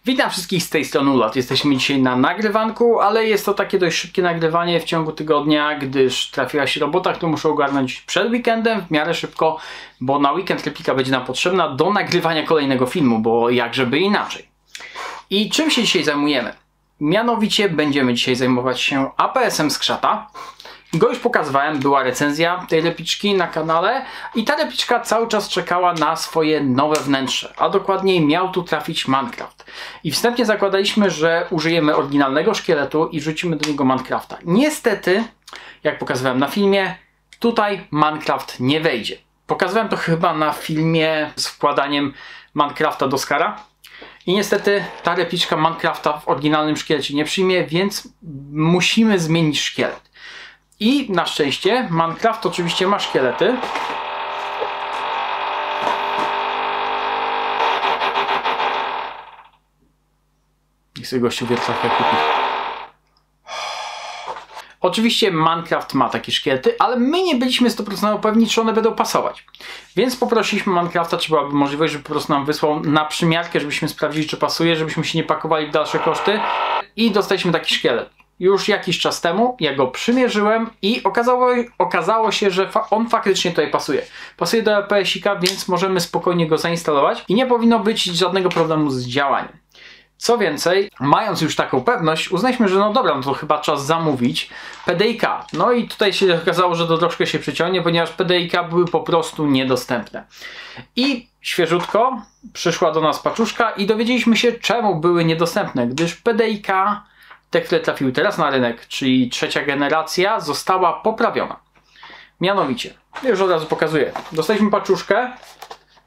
Witam wszystkich z tej strony Ulot. Jesteśmy dzisiaj na nagrywanku, ale jest to takie dość szybkie nagrywanie w ciągu tygodnia, gdyż trafiła się robota, którą muszę ogarnąć przed weekendem w miarę szybko, bo na weekend replika będzie nam potrzebna do nagrywania kolejnego filmu, bo jakżeby inaczej. I czym się dzisiaj zajmujemy? Mianowicie będziemy dzisiaj zajmować się APS-em Skrzata. Go już pokazywałem, była recenzja tej repliczki na kanale i ta repliczka cały czas czekała na swoje nowe wnętrze, a dokładniej miał tu trafić Minecraft. I wstępnie zakładaliśmy, że użyjemy oryginalnego szkieletu i wrzucimy do niego Minecrafta. Niestety, jak pokazywałem na filmie, tutaj Minecraft nie wejdzie. Pokazywałem to chyba na filmie z wkładaniem Minecrafta do Skara. I niestety ta repliczka Minecrafta w oryginalnym szkielecie nie przyjmie, więc musimy zmienić szkielet. I na szczęście Minecraft oczywiście ma szkielety. I sobie gościu wietraka kupi. Oczywiście Minecraft ma takie szkielety, ale my nie byliśmy 100% pewni, czy one będą pasować. Więc poprosiliśmy Minecrafta, czy byłaby możliwość, żeby po prostu nam wysłał na przymiarkę, żebyśmy sprawdzili, czy pasuje, żebyśmy się nie pakowali w dalsze koszty. I dostaliśmy taki szkielet. Już jakiś czas temu ja go przymierzyłem i okazało się, że on faktycznie tutaj pasuje. Pasuje do APS-ika, więc możemy spokojnie go zainstalować i nie powinno być żadnego problemu z działaniem. Co więcej, mając już taką pewność, uznaliśmy, że no dobra, no to chyba czas zamówić PDI-K. No i tutaj się okazało, że to troszkę się przyciągnie, ponieważ PDI-K były po prostu niedostępne. I świeżutko przyszła do nas paczuszka i dowiedzieliśmy się, czemu były niedostępne, gdyż PDI-K, te, które trafiły teraz na rynek, czyli trzecia generacja, została poprawiona. Mianowicie, już od razu pokazuję, dostaliśmy paczuszkę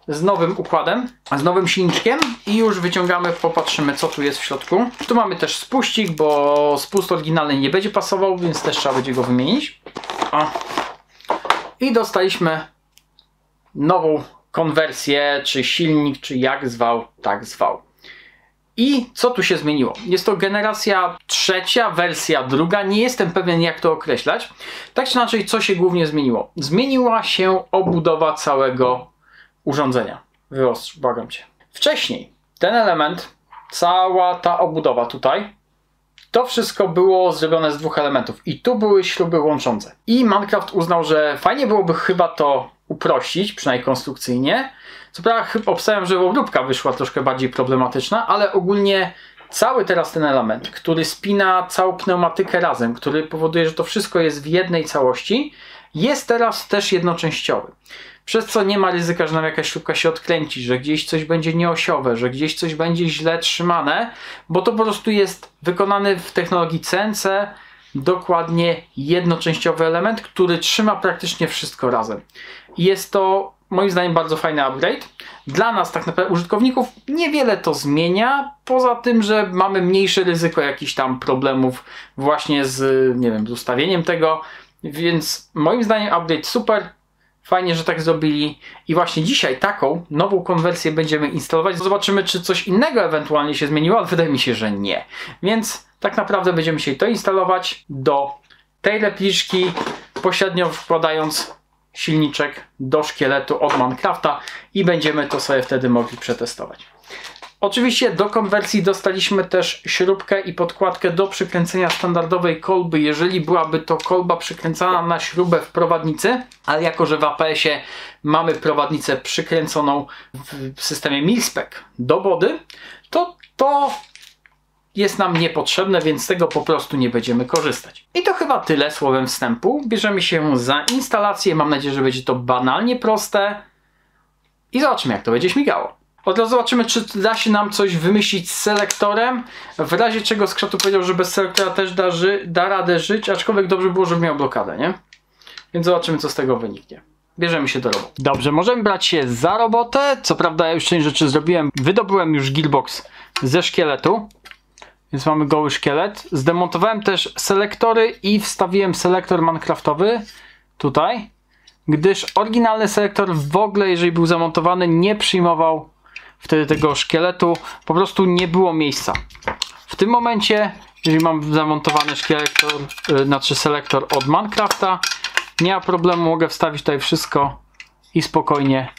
z nowym układem, z nowym silniczkiem i już wyciągamy, popatrzymy, co tu jest w środku. Tu mamy też spuścik, bo spust oryginalny nie będzie pasował, więc też trzeba będzie go wymienić. O. I dostaliśmy nową konwersję, czy silnik, czy jak zwał, tak zwał. I co tu się zmieniło? Jest to generacja trzecia, wersja druga. Nie jestem pewien, jak to określać. Tak czy inaczej, co się głównie zmieniło? Zmieniła się obudowa całego urządzenia. Wyostrz, błagam cię. Wcześniej ten element, cała ta obudowa tutaj, to wszystko było zrobione z dwóch elementów. I tu były śruby łączące. I Minecraft uznał, że fajnie byłoby chyba to uprościć, przynajmniej konstrukcyjnie. Co prawda obstawiam, że obróbka wyszła troszkę bardziej problematyczna, ale ogólnie cały teraz ten element, który spina całą pneumatykę razem, który powoduje, że to wszystko jest w jednej całości, jest teraz też jednoczęściowy. Przez co nie ma ryzyka, że nam jakaś śrubka się odkręci, że gdzieś coś będzie nieosiowe, że gdzieś coś będzie źle trzymane, bo to po prostu jest wykonany w technologii CNC dokładnie jednoczęściowy element, który trzyma praktycznie wszystko razem. Jest to moim zdaniem bardzo fajny upgrade. Dla nas, tak naprawdę użytkowników, niewiele to zmienia, poza tym, że mamy mniejsze ryzyko jakichś tam problemów właśnie z, nie wiem, z ustawieniem tego, więc moim zdaniem upgrade super. Fajnie, że tak zrobili i właśnie dzisiaj taką nową konwersję będziemy instalować. Zobaczymy, czy coś innego ewentualnie się zmieniło, ale wydaje mi się, że nie. Więc tak naprawdę będziemy dzisiaj to instalować do tej repliczki, pośrednio wkładając silniczek do szkieletu od Minecrafta i będziemy to sobie wtedy mogli przetestować. Oczywiście do konwersji dostaliśmy też śrubkę i podkładkę do przykręcenia standardowej kolby, jeżeli byłaby to kolba przykręcana na śrubę w prowadnicy, ale jako że w APS-ie mamy prowadnicę przykręconą w systemie Mil-Spec do wody, to jest nam niepotrzebne, więc z tego po prostu nie będziemy korzystać. I to chyba tyle słowem wstępu. Bierzemy się za instalację, mam nadzieję, że będzie to banalnie proste i zobaczymy, jak to będzie śmigało. Od razu zobaczymy, czy da się nam coś wymyślić z selektorem. W razie czego Skrzatu powiedział, że bez selektora też da radę żyć, aczkolwiek dobrze było, żeby miał blokadę, nie? Więc zobaczymy, co z tego wyniknie. Bierzemy się do roboty. Dobrze, możemy brać się za robotę. Co prawda ja już część rzeczy zrobiłem. Wydobyłem już gearbox ze szkieletu. Więc mamy goły szkielet. Zdemontowałem też selektory i wstawiłem selektor Minecraftowy tutaj. Gdyż oryginalny selektor w ogóle, jeżeli był zamontowany, nie przyjmował wtedy tego szkieletu, po prostu nie było miejsca. W tym momencie, jeżeli mam zamontowany selektor od Minecrafta, nie ma problemu, mogę wstawić tutaj wszystko i spokojnie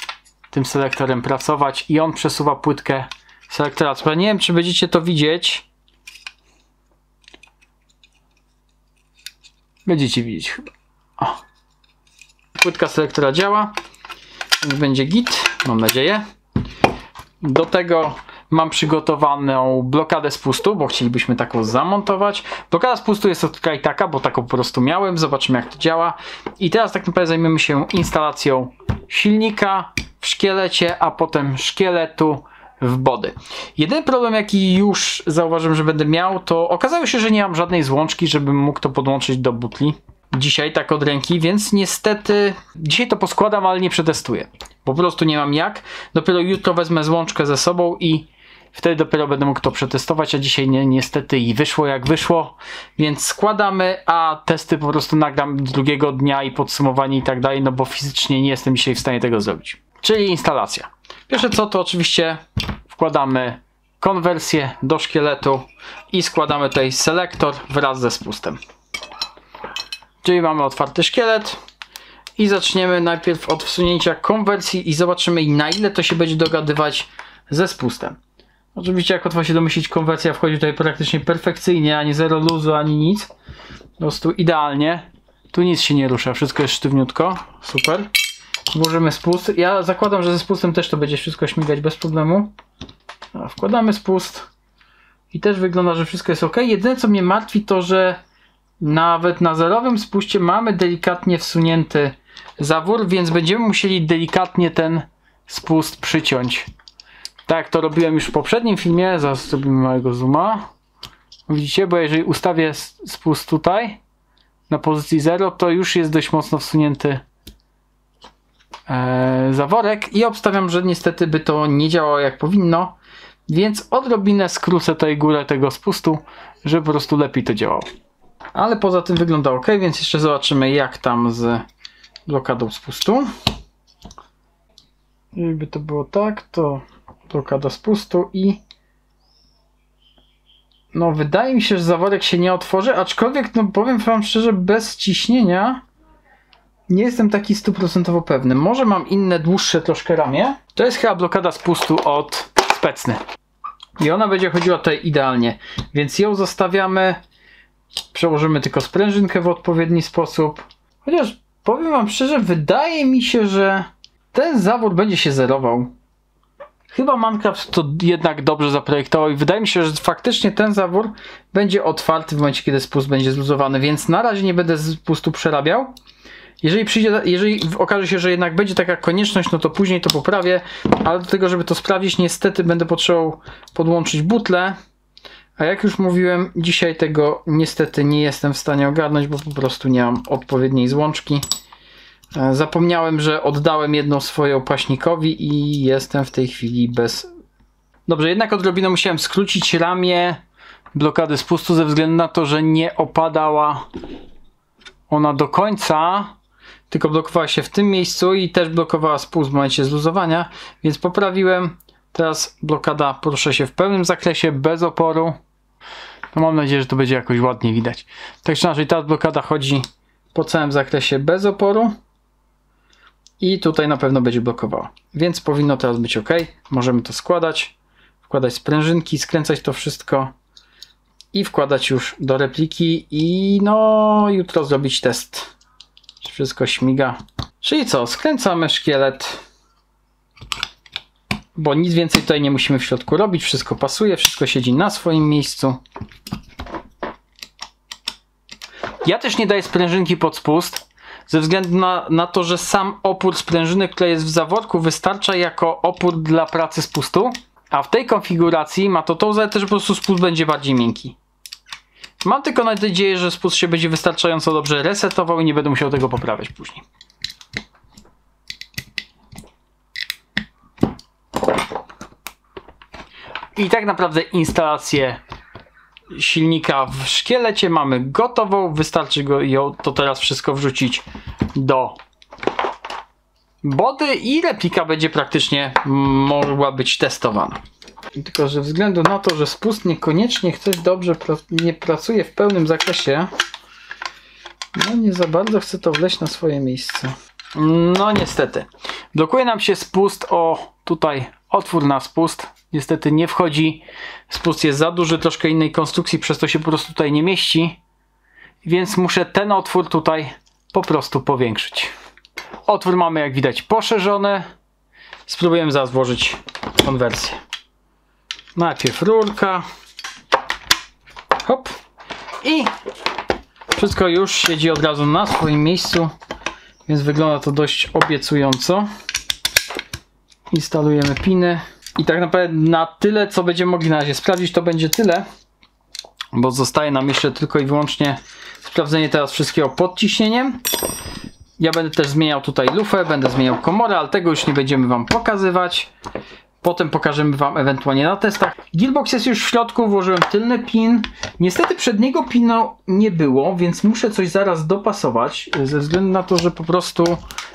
tym selektorem pracować i on przesuwa płytkę selektora. Nie wiem, czy będziecie to widzieć. Będziecie widzieć chyba. O. Płytka selektora działa, więc będzie git, mam nadzieję. Do tego mam przygotowaną blokadę spustu, bo chcielibyśmy taką zamontować. Blokada spustu jest tutaj taka, bo taką po prostu miałem. Zobaczymy, jak to działa. I teraz tak naprawdę zajmiemy się instalacją silnika w szkielecie, a potem szkieletu w body. Jedyny problem, jaki już zauważyłem, że będę miał, to okazało się, że nie mam żadnej złączki, żebym mógł to podłączyć do butli. Dzisiaj tak od ręki, więc niestety dzisiaj to poskładam, ale nie przetestuję. Po prostu nie mam jak. Dopiero jutro wezmę złączkę ze sobą i wtedy dopiero będę mógł to przetestować, a dzisiaj niestety i wyszło jak wyszło, więc składamy, a testy po prostu nagram drugiego dnia i podsumowanie i tak dalej, no bo fizycznie nie jestem dzisiaj w stanie tego zrobić. Czyli instalacja. Pierwsze co, to oczywiście wkładamy konwersję do szkieletu i składamy tutaj selektor wraz ze spustem. Czyli mamy otwarty szkielet i zaczniemy najpierw od wsunięcia konwersji i zobaczymy, na ile to się będzie dogadywać ze spustem. Oczywiście, jak łatwo się domyślić, konwersja wchodzi tutaj praktycznie perfekcyjnie, ani zero luzu, ani nic. Po prostu idealnie. Tu nic się nie rusza, wszystko jest sztywniutko. Super. Włożymy spust. Ja zakładam, że ze spustem też to będzie wszystko śmigać bez problemu. Wkładamy spust i też wygląda, że wszystko jest ok. Jedyne, co mnie martwi, to że nawet na zerowym spuście mamy delikatnie wsunięty zawór, więc będziemy musieli delikatnie ten spust przyciąć. Tak jak to robiłem już w poprzednim filmie. Zaraz zrobimy małego zooma. Widzicie, bo jeżeli ustawię spust tutaj na pozycji 0, to już jest dość mocno wsunięty zaworek i obstawiam, że niestety by to nie działało jak powinno, więc odrobinę skrócę tutaj górę tego spustu, żeby po prostu lepiej to działało. Ale poza tym wygląda ok, więc jeszcze zobaczymy, jak tam z blokadą spustu. Gdyby to było tak, to blokada spustu i no wydaje mi się, że zaworek się nie otworzy, aczkolwiek no powiem wam szczerze, bez ciśnienia nie jestem taki 100% pewny. Może mam inne, dłuższe troszkę ramię. To jest chyba blokada spustu od Specny. I ona będzie chodziła tutaj idealnie. Więc ją zostawiamy. Przełożymy tylko sprężynkę w odpowiedni sposób. Chociaż powiem wam szczerze, wydaje mi się, że ten zawór będzie się zerował. Chyba Minecraft to jednak dobrze zaprojektował i wydaje mi się, że faktycznie ten zawór będzie otwarty w momencie, kiedy spust będzie zluzowany, więc na razie nie będę spustu przerabiał. Jeżeli okaże się, że jednak będzie taka konieczność, no to później to poprawię, ale do tego, żeby to sprawdzić, niestety będę potrzebował podłączyć butlę, a jak już mówiłem, dzisiaj tego niestety nie jestem w stanie ogarnąć, bo po prostu nie mam odpowiedniej złączki. Zapomniałem, że oddałem jedną swoją paśnikowi i jestem w tej chwili bez... Dobrze, jednak odrobinę musiałem skrócić ramię blokady spustu ze względu na to, że nie opadała ona do końca, tylko blokowała się w tym miejscu i też blokowała spust w momencie zluzowania, więc poprawiłem. Teraz blokada porusza się w pełnym zakresie, bez oporu. No mam nadzieję, że to będzie jakoś ładnie widać. Tak czy inaczej, ta blokada chodzi po całym zakresie bez oporu i tutaj na pewno będzie blokowała. Więc powinno teraz być ok. Możemy to składać, wkładać sprężynki, skręcać to wszystko i wkładać już do repliki i no jutro zrobić test, czy wszystko śmiga. Czyli co, skręcamy szkielet, bo nic więcej tutaj nie musimy w środku robić, wszystko pasuje, wszystko siedzi na swoim miejscu. Ja też nie daję sprężynki pod spust, ze względu na to, że sam opór sprężyny, który jest w zaworku, wystarcza jako opór dla pracy spustu, a w tej konfiguracji ma to tą zaletę, że po prostu spust będzie bardziej miękki. Mam tylko nadzieję, że spust się będzie wystarczająco dobrze resetował i nie będę musiał tego poprawiać później. I tak naprawdę instalację silnika w szkielecie mamy gotową. Wystarczy to teraz wszystko wrzucić do body i replika będzie praktycznie mogła być testowana. Tylko że względu na to, że spust niekoniecznie nie pracuje w pełnym zakresie, no nie za bardzo chcę to wleźć na swoje miejsce. No niestety. Blokuje nam się spust, o tutaj otwór na spust. Niestety nie wchodzi. Spust jest za duży, troszkę innej konstrukcji, przez to się po prostu tutaj nie mieści. Więc muszę ten otwór tutaj po prostu powiększyć. Otwór mamy, jak widać, poszerzony. Spróbujemy zaraz włożyć konwersję. Najpierw rurka. Hop. I wszystko już siedzi od razu na swoim miejscu. Więc wygląda to dość obiecująco. Instalujemy piny. I tak naprawdę na tyle, co będziemy mogli na razie sprawdzić, to będzie tyle. Bo zostaje nam jeszcze tylko i wyłącznie sprawdzenie teraz wszystkiego pod ciśnieniem. Ja będę też zmieniał tutaj lufę, będę zmieniał komorę, ale tego już nie będziemy wam pokazywać. Potem pokażemy wam ewentualnie na testach. Gearbox jest już w środku, włożyłem tylny pin. Niestety przedniego pinu nie było, więc muszę coś zaraz dopasować. Ze względu na to, że po prostu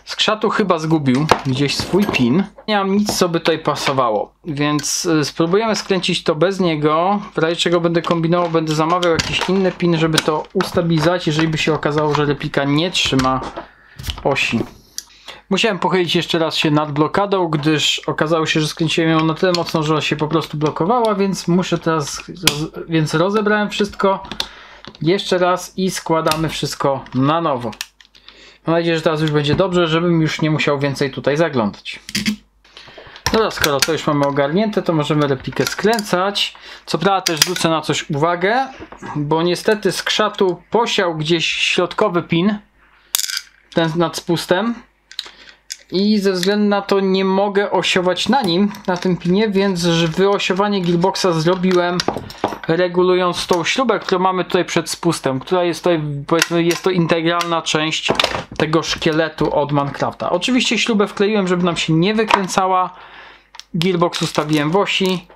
skrzatu chyba zgubił gdzieś swój pin. Nie mam nic, co by tutaj pasowało. Więc spróbujemy skręcić to bez niego. W razie czego będę kombinował, będę zamawiał jakiś inny pin, żeby to ustabilizować, jeżeli by się okazało, że replika nie trzyma osi. Musiałem pochylić jeszcze raz się nad blokadą, gdyż okazało się, że skręciłem ją na tyle mocno, że się po prostu blokowała, więc muszę teraz, rozebrałem wszystko jeszcze raz i składamy wszystko na nowo. Mam nadzieję, że teraz już będzie dobrze, żebym już nie musiał więcej tutaj zaglądać. Dobra, skoro to już mamy ogarnięte, to możemy replikę skręcać. Co prawda też zwrócę na coś uwagę, bo niestety z krzatu posiał gdzieś środkowy pin, ten nad spustem. I ze względu na to nie mogę osiować na nim, na tym pinie, więc wyosiowanie gearboxa zrobiłem regulując tą śrubę, którą mamy tutaj przed spustem, która jest tutaj, powiedzmy, jest to integralna część tego szkieletu od Minecrafta. Oczywiście śrubę wkleiłem, żeby nam się nie wykręcała. Gearbox ustawiłem w osi.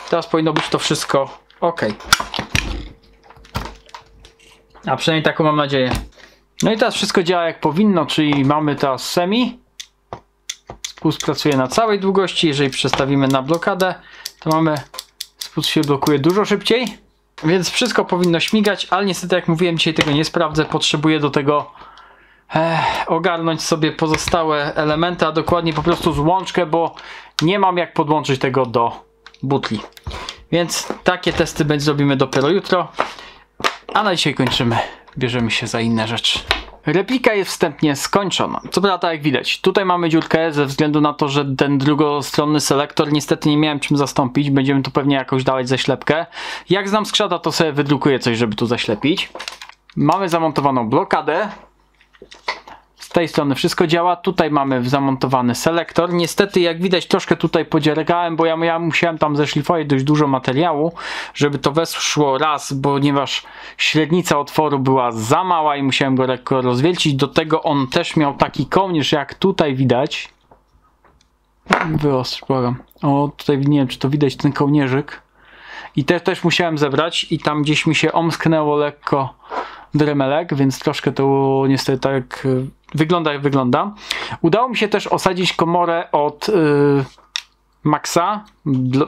Teraz powinno być to wszystko ok. A przynajmniej taką mam nadzieję. No i teraz wszystko działa jak powinno, czyli mamy teraz semi. Spust pracuje na całej długości. Jeżeli przestawimy na blokadę, to mamy, spust się blokuje dużo szybciej. Więc wszystko powinno śmigać, ale niestety, jak mówiłem, dzisiaj tego nie sprawdzę. Potrzebuję do tego ogarnąć sobie pozostałe elementy, a dokładnie po prostu złączkę, bo nie mam jak podłączyć tego do butli. Więc takie testy zrobimy dopiero jutro. A na dzisiaj kończymy. Bierzemy się za inne rzeczy. Replika jest wstępnie skończona. Co prawda, tak jak widać, tutaj mamy dziurkę ze względu na to, że ten drugostronny selektor niestety nie miałem czym zastąpić. Będziemy tu pewnie jakoś dawać zaślepkę. Jak znam skrzata, to sobie wydrukuję coś, żeby tu zaślepić. Mamy zamontowaną blokadę. Z tej strony wszystko działa. Tutaj mamy zamontowany selektor. Niestety, jak widać, troszkę tutaj podziergałem, bo ja musiałem tam zeszlifować dość dużo materiału, żeby to weszło raz, ponieważ średnica otworu była za mała i musiałem go lekko rozwielcić. Do tego on też miał taki kołnierz, jak tutaj widać. Wyostrz, błagam. O, tutaj nie wiem, czy to widać, ten kołnierzyk. I też musiałem zebrać i tam gdzieś mi się omsknęło lekko dremelek, więc troszkę to niestety tak wygląda jak wygląda. Udało mi się też osadzić komorę od Maxa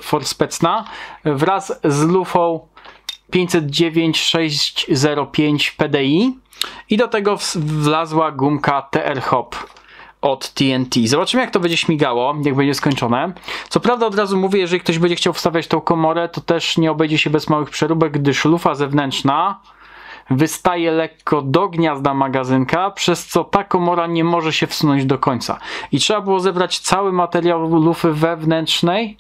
Forspecna wraz z lufą 509-605 PDI i do tego wlazła gumka TR Hop od TNT. Zobaczymy, jak to będzie śmigało, jak będzie skończone. Co prawda, od razu mówię, jeżeli ktoś będzie chciał wstawiać tą komorę, to też nie obejdzie się bez małych przeróbek, gdyż lufa zewnętrzna wystaje lekko do gniazda magazynka, przez co ta komora nie może się wsunąć do końca. I trzeba było zebrać cały materiał lufy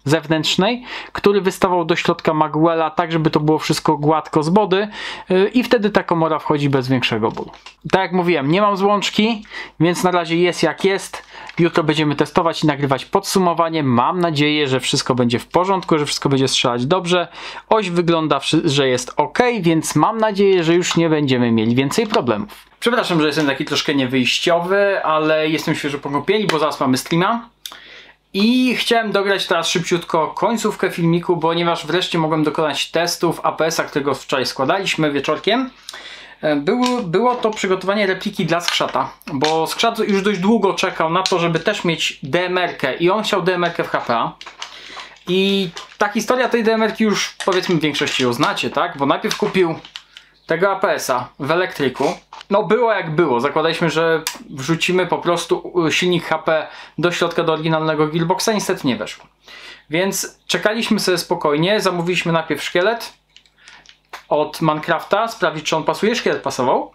zewnętrznej, który wystawał do środka magwella, tak żeby to było wszystko gładko z body i wtedy ta komora wchodzi bez większego bólu. Tak jak mówiłem, nie mam złączki, więc na razie jest jak jest. Jutro będziemy testować i nagrywać podsumowanie. Mam nadzieję, że wszystko będzie w porządku, że wszystko będzie strzelać dobrze. Oś wygląda, że jest ok, więc mam nadzieję, że już nie będziemy mieli więcej problemów. Przepraszam, że jestem taki troszkę niewyjściowy, ale jestem świeżo po kąpieli, bo zaraz mamy streama. I chciałem dograć teraz szybciutko końcówkę filmiku, ponieważ wreszcie mogłem dokonać testów APS-a, którego wczoraj składaliśmy wieczorkiem. Było to przygotowanie repliki dla skrzata, bo skrzat już dość długo czekał na to, żeby też mieć DMR-kę i on chciał DMR-kę w HPA. I ta historia tej DMR-ki już, powiedzmy, w większości ją znacie, tak? Bo najpierw kupił tego APS-a w elektryku, no było jak było. Zakładaliśmy, że wrzucimy po prostu silnik HP do środka, do oryginalnego gearboxa. Niestety nie weszło. Więc czekaliśmy sobie spokojnie. Zamówiliśmy najpierw szkielet od Minecrafta, sprawdzić, czy on pasuje. Szkielet pasował.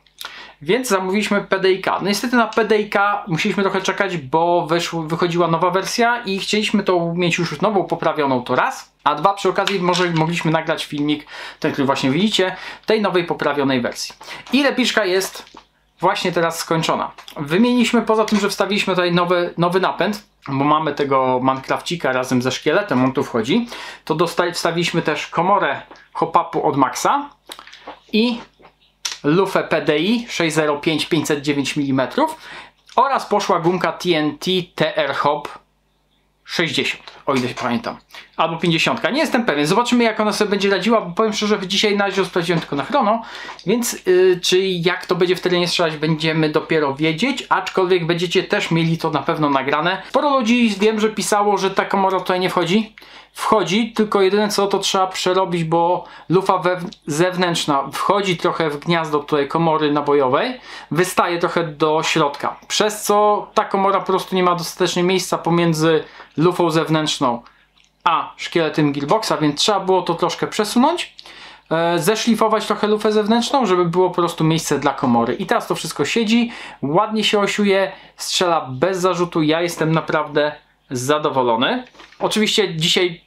Więc zamówiliśmy PDIK. No niestety na PDIK musieliśmy trochę czekać, bo wychodziła nowa wersja i chcieliśmy to mieć już nową, poprawioną, to raz. A dwa, przy okazji mogliśmy nagrać filmik, ten, który właśnie widzicie, tej nowej, poprawionej wersji. I repliczka jest właśnie teraz skończona. Wymieniliśmy, poza tym, że wstawiliśmy tutaj nowy napęd, bo mamy tego Minecrafcika razem ze szkieletem, on tu wchodzi, to wstawiliśmy też komorę hop-upu od Maxa i lufę PDI 605 509 mm oraz poszła gumka TNT TR Hop 60, o ile się pamiętam, albo 50, nie jestem pewien. Zobaczymy, jak ona sobie będzie radziła, bo powiem szczerze, że dzisiaj na razie sprawdziłem tylko na chrono, więc czy jak to będzie w terenie strzelać, będziemy dopiero wiedzieć, aczkolwiek będziecie też mieli to na pewno nagrane. Sporo ludzi wiem, że pisało, że ta komora tutaj nie wchodzi. Wchodzi, tylko jedyne co to trzeba przerobić, bo lufa zewnętrzna wchodzi trochę w gniazdo tutaj komory nabojowej, wystaje trochę do środka, przez co ta komora po prostu nie ma dostatecznie miejsca pomiędzy lufą zewnętrzną a szkieletem gearboxa, więc trzeba było to troszkę przesunąć, zeszlifować trochę lufę zewnętrzną, żeby było po prostu miejsce dla komory. I teraz to wszystko siedzi, ładnie się osiuje, strzela bez zarzutu. Ja jestem naprawdę zadowolony. Oczywiście dzisiaj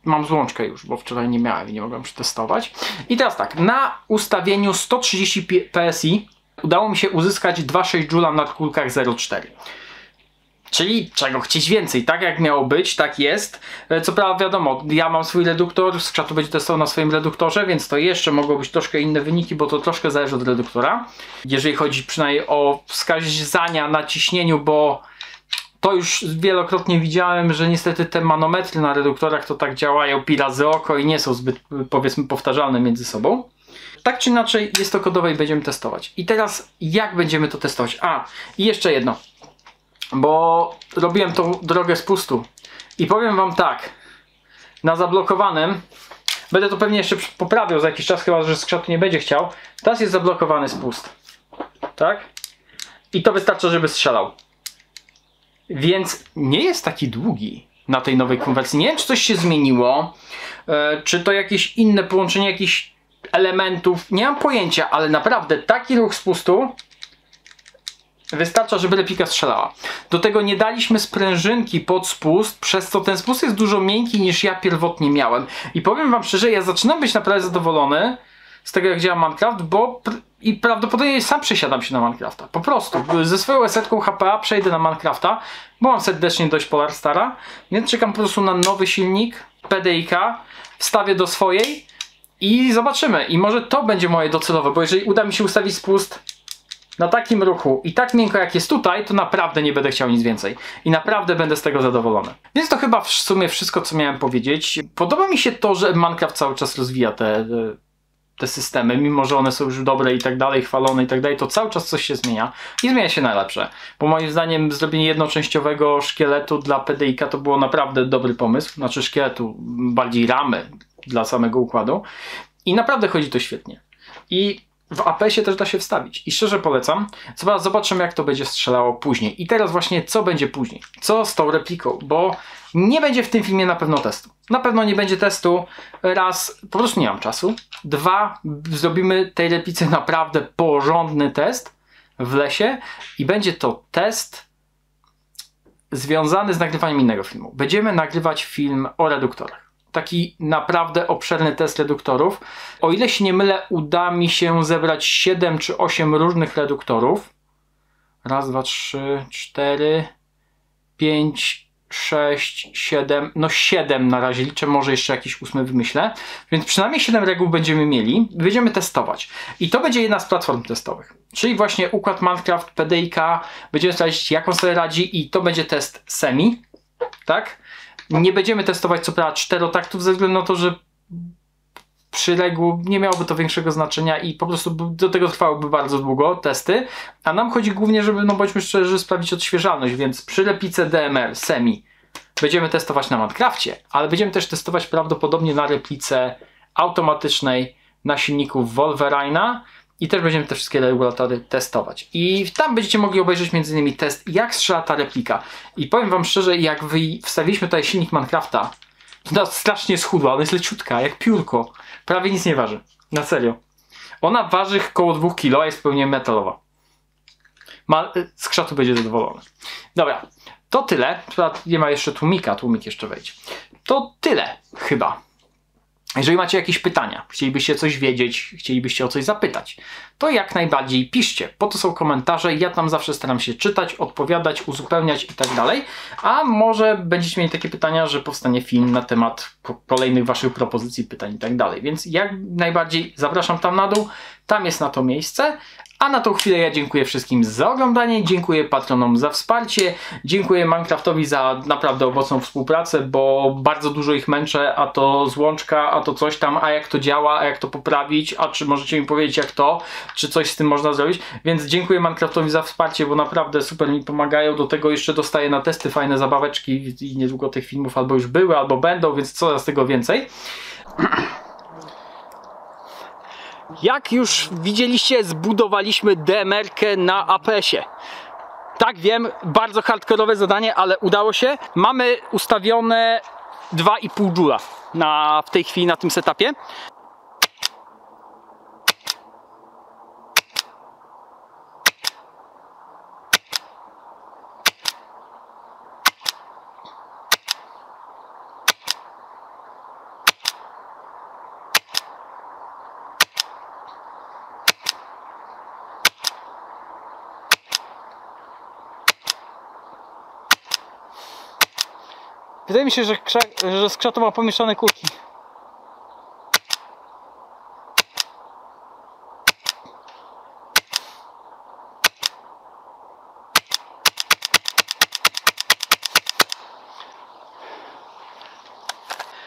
mam złączkę już, bo wczoraj nie miałem i nie mogłem przetestować. I teraz tak, na ustawieniu 130 PSI udało mi się uzyskać 2,6 Joule na kulkach 0,4. Czyli czego chcieć więcej, tak jak miało być, tak jest. Co prawda wiadomo, ja mam swój reduktor, Skrzatu będzie testował na swoim reduktorze, więc to jeszcze mogą być troszkę inne wyniki, bo to troszkę zależy od reduktora. Jeżeli chodzi przynajmniej o wskazania na ciśnieniu, bo to już wielokrotnie widziałem, że niestety te manometry na reduktorach to tak działają pi razy oko i nie są zbyt, powiedzmy, powtarzalne między sobą. Tak czy inaczej jest to kodowe i będziemy testować. I teraz jak będziemy to testować? A, i jeszcze jedno. Bo robiłem tą drogę z pustu. I powiem wam tak. Na zablokowanym, będę to pewnie jeszcze poprawiał za jakiś czas, chyba że Skrzatu nie będzie chciał. Teraz jest zablokowany spust. Tak? I to wystarcza, żeby strzelał. Więc nie jest taki długi na tej nowej konwersji. Nie wiem, czy coś się zmieniło, czy to jakieś inne połączenie jakichś elementów. Nie mam pojęcia, ale naprawdę taki ruch spustu wystarcza, żeby replika strzelała. Do tego nie daliśmy sprężynki pod spust, przez co ten spust jest dużo miękki niż ja pierwotnie miałem. I powiem wam szczerze, ja zaczynam być naprawdę zadowolony z tego, jak działa Minecraft, bo i prawdopodobnie sam przesiadam się na Minecrafta. Po prostu. Ze swoją esetką HPA przejdę na Minecrafta, bo mam serdecznie dość Polarstara, więc czekam po prostu na nowy silnik PDIK, wstawię do swojej i zobaczymy. I może to będzie moje docelowe, bo jeżeli uda mi się ustawić spust na takim ruchu i tak miękko jak jest tutaj, to naprawdę nie będę chciał nic więcej. I naprawdę będę z tego zadowolony. Więc to chyba w sumie wszystko, co miałem powiedzieć. Podoba mi się to, że Minecraft cały czas rozwija te systemy, mimo że one są już dobre i tak dalej, chwalone i tak dalej, to cały czas coś się zmienia i zmienia się na lepsze. Bo moim zdaniem zrobienie jednoczęściowego szkieletu dla PDIK to było naprawdę dobry pomysł. Znaczy szkieletu, bardziej ramy dla samego układu. I naprawdę chodzi to świetnie. I w APS-ie też da się wstawić. I szczerze polecam. Zobaczymy, jak to będzie strzelało później. I teraz właśnie, co będzie później? Co z tą repliką? Bo nie będzie w tym filmie na pewno testu. Na pewno nie będzie testu. Raz, po prostu nie mam czasu. Dwa, zrobimy tej replice naprawdę porządny test w lesie. I będzie to test związany z nagrywaniem innego filmu. Będziemy nagrywać film o reduktorach. Taki naprawdę obszerny test reduktorów. O ile się nie mylę, uda mi się zebrać 7 czy 8 różnych reduktorów. Raz, dwa, trzy, 4, 5, 6, 7. No 7 na razie liczę, może jeszcze jakiś 8 wymyślę. Więc przynajmniej 7 reguł będziemy mieli. Będziemy testować. I to będzie jedna z platform testowych. Czyli właśnie układ Minecraft, PDIK. Będziemy sprawdzić, jak on sobie radzi i to będzie test semi. Tak? Nie będziemy testować co prawda 4 taktów ze względu na to, że przy reguł nie miałoby to większego znaczenia i po prostu do tego trwałyby bardzo długo testy, a nam chodzi głównie, żeby, no bądźmy szczerzy, sprawdzić odświeżalność, więc przy replice DMR semi będziemy testować na Minecrafcie, ale będziemy też testować prawdopodobnie na replice automatycznej na silniku Wolverina i też będziemy te wszystkie regulatory testować. I tam będziecie mogli obejrzeć m.in. test, jak strzela ta replika. I powiem wam szczerze, jak wstawiliśmy tutaj silnik Minecrafta, to strasznie schudła, ona jest leciutka, jak piórko. Prawie nic nie waży. Na serio. Ona waży około 2 kg, a jest pełnie metalowa. Skrzatu będzie zadowolony. Dobra, to tyle. Nie ma jeszcze tłumika, tłumik jeszcze wejdzie. To tyle chyba. Jeżeli macie jakieś pytania, chcielibyście coś wiedzieć, chcielibyście o coś zapytać, to jak najbardziej piszcie. Po to są komentarze, ja tam zawsze staram się czytać, odpowiadać, uzupełniać i tak dalej. A może będziecie mieli takie pytania, że powstanie film na temat kolejnych waszych propozycji, pytań i tak dalej. Więc jak najbardziej zapraszam tam na dół, tam jest na to miejsce. A na tą chwilę ja dziękuję wszystkim za oglądanie, dziękuję patronom za wsparcie, dziękuję Minecraftowi za naprawdę owocną współpracę, bo bardzo dużo ich męczę, a to złączka, a to coś tam, a jak to działa, a jak to poprawić, a czy możecie mi powiedzieć jak to, czy coś z tym można zrobić, więc dziękuję Minecraftowi za wsparcie, bo naprawdę super mi pomagają, do tego jeszcze dostaję na testy fajne zabaweczki i niedługo tych filmów albo już były, albo będą, więc coraz tego więcej. Jak już widzieliście, zbudowaliśmy DMR-kę na APS-ie. Tak, wiem, bardzo hardkorowe zadanie, ale udało się. Mamy ustawione 2,5 Joula w tej chwili na tym setupie. Wydaje mi się, że skrzatu ma pomieszane kulki.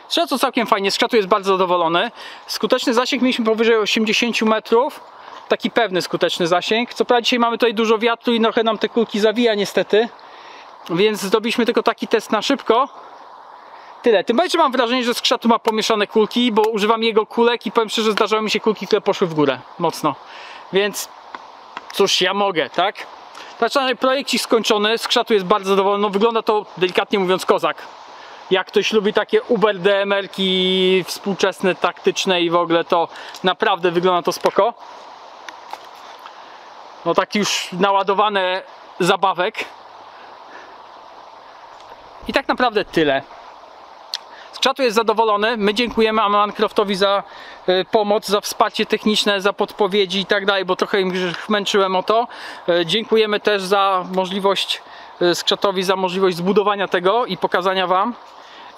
Strzela to całkiem fajnie, skrzatu jest bardzo zadowolony. Skuteczny zasięg mieliśmy powyżej 80 metrów. Taki pewny skuteczny zasięg. Co prawda dzisiaj mamy tutaj dużo wiatru i trochę nam te kulki zawija niestety. Więc zrobiliśmy tylko taki test na szybko. Tyle. Tym bardziej, że mam wrażenie, że skrzatu ma pomieszane kulki, bo używam jego kulek i powiem szczerze, zdarzały mi się kulki, które poszły w górę mocno. Więc cóż, ja mogę, tak? Znaczy, projekcik skończony, skrzatu jest bardzo zadowolony. No, wygląda to, delikatnie mówiąc, kozak. Jak ktoś lubi takie Uber DMR-ki współczesne, taktyczne i w ogóle, to naprawdę wygląda to spoko. No tak już naładowane zabawek. I tak naprawdę tyle. Skrzatu jest zadowolony, my dziękujemy Minecraftowi za pomoc, za wsparcie techniczne, za podpowiedzi i tak dalej, bo trochę im męczyłem o to. Dziękujemy też za możliwość, Skrzatowi za możliwość zbudowania tego i pokazania wam.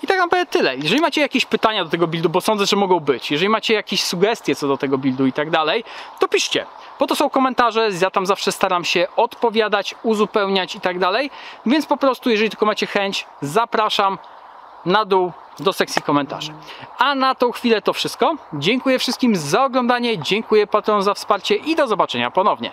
I tak naprawdę tyle. Jeżeli macie jakieś pytania do tego buildu, bo sądzę, że mogą być, jeżeli macie jakieś sugestie co do tego buildu i tak dalej, to piszcie. Po to są komentarze, ja tam zawsze staram się odpowiadać, uzupełniać i tak dalej. Więc po prostu, jeżeli tylko macie chęć, zapraszam na dół do sekcji komentarzy. A na tą chwilę to wszystko. Dziękuję wszystkim za oglądanie, dziękuję patronom za wsparcie i do zobaczenia ponownie.